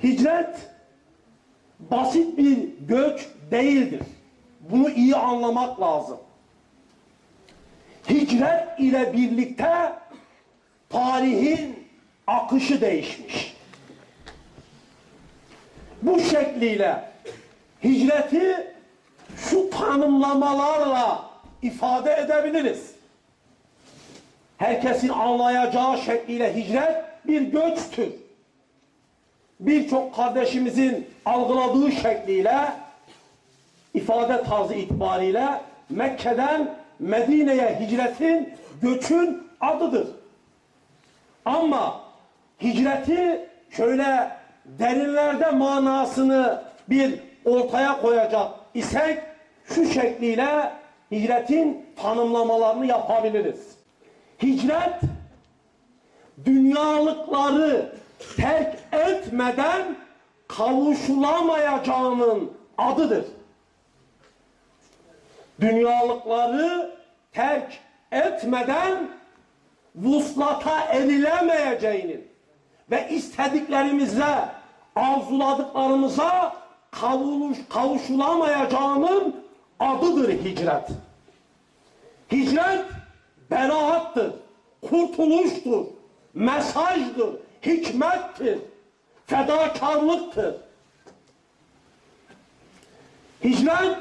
Hicret basit bir göç değildir. Bunu iyi anlamak lazım. Hicret ile birlikte tarihin akışı değişmiş. Bu şekliyle hicreti şu tanımlamalarla ifade edebiliriz. Herkesin anlayacağı şekliyle hicret bir göçtür. Birçok kardeşimizin algıladığı şekliyle, ifade tarzı itibariyle Mekke'den Medine'ye hicretin, göçün adıdır. Ama hicreti şöyle derinlerde manasını bir ortaya koyacak isek şu şekliyle hicretin tanımlamalarını yapabiliriz. Hicret dünyalıkları terk etmeden kavuşulamayacağının adıdır. Dünyalıkları terk etmeden vuslata erilemeyeceğinin ve istediklerimize, arzuladıklarımıza kavuşulamayacağının adıdır hicret. Hicret beraattır, kurtuluştur, mesajdır, hikmettir, fedakarlıktır. Hicret,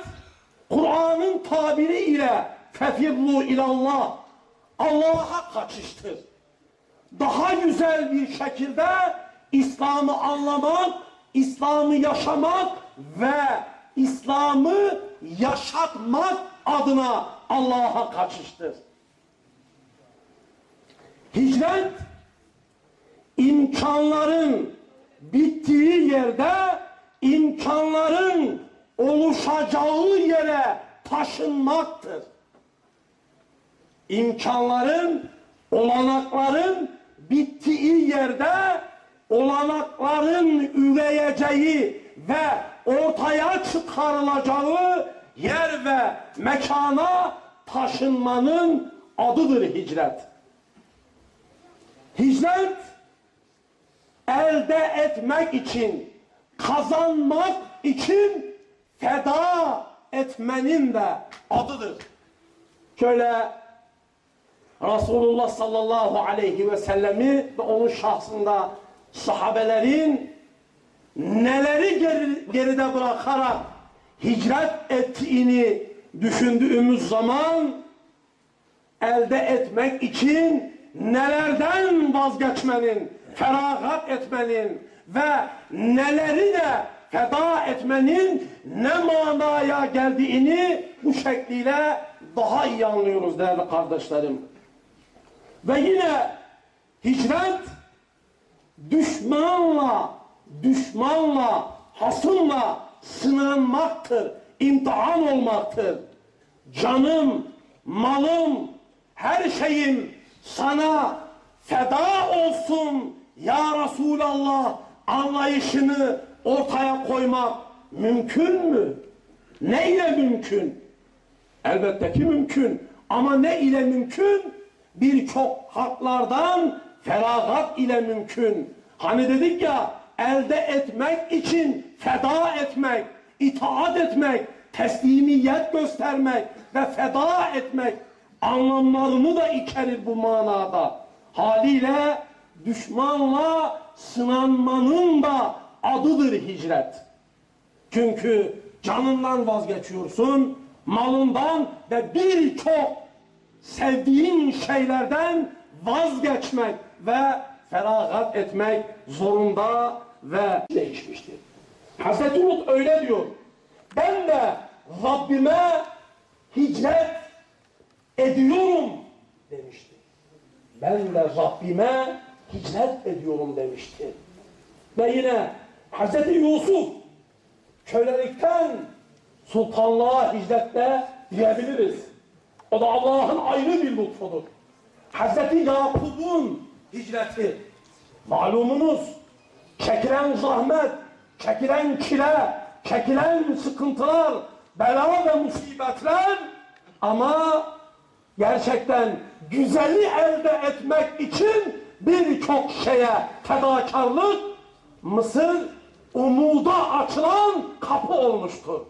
Kur'an'ın tabiri ile fefirlu ilallah, Allah'a kaçıştır. Daha güzel bir şekilde İslam'ı anlamak, İslam'ı yaşamak ve İslam'ı yaşatmak adına Allah'a kaçıştır. Hicret, imkanların bittiği yerde imkanların oluşacağı yere taşınmaktır. İmkanların, olanakların bittiği yerde olanakların üreyeceği ve ortaya çıkarılacağı yer ve mekana taşınmanın adıdır hicret. Hicret, elde etmek için, kazanmak için feda etmenin de adıdır. Şöyle Resulullah sallallahu aleyhi ve sellemi ve onun şahsında sahabelerin neleri geride bırakarak hicret ettiğini düşündüğümüz zaman elde etmek için nelerden vazgeçmenin, feragat etmenin ve neleri de feda etmenin ne manaya geldiğini bu şekliyle daha iyi anlıyoruz değerli kardeşlerim. Ve yine hicret düşmanla, hasımla sınanmaktır, imtihan olmaktır. Canım, malım, her şeyim sana feda olsun ya Resulallah anlayışını ortaya koymak mümkün mü? Ne ile mümkün? Elbette ki mümkün. Ama ne ile mümkün? Birçok haklardan feragat ile mümkün. Hani dedik ya, elde etmek için feda etmek, itaat etmek, teslimiyet göstermek ve feda etmek anlamlarını da içerir bu manada. Haliyle düşmanla sınanmanın da adıdır hicret. Çünkü canından vazgeçiyorsun, malından ve birçok sevdiğin şeylerden vazgeçmek ve feragat etmek zorunda ve değişmiştir. Hazreti Lut öyle diyor. Ben de Rabbime hicret ediyorum demişti. Ben de Rabbime hicret ediyorum demişti. Ve yine Hazreti Yusuf kölelikten sultanlığa hicretle diyebiliriz. O da Allah'ın ayrı bir lütfudur. Hazreti Yakup'un hicreti malumunuz çekilen zahmet, çekilen çile, çekilen sıkıntılar, bela ve musibetler ama gerçekten güzeli elde etmek için birçok şeye fedakarlık Mısır umuda açılan kapı olmuştur.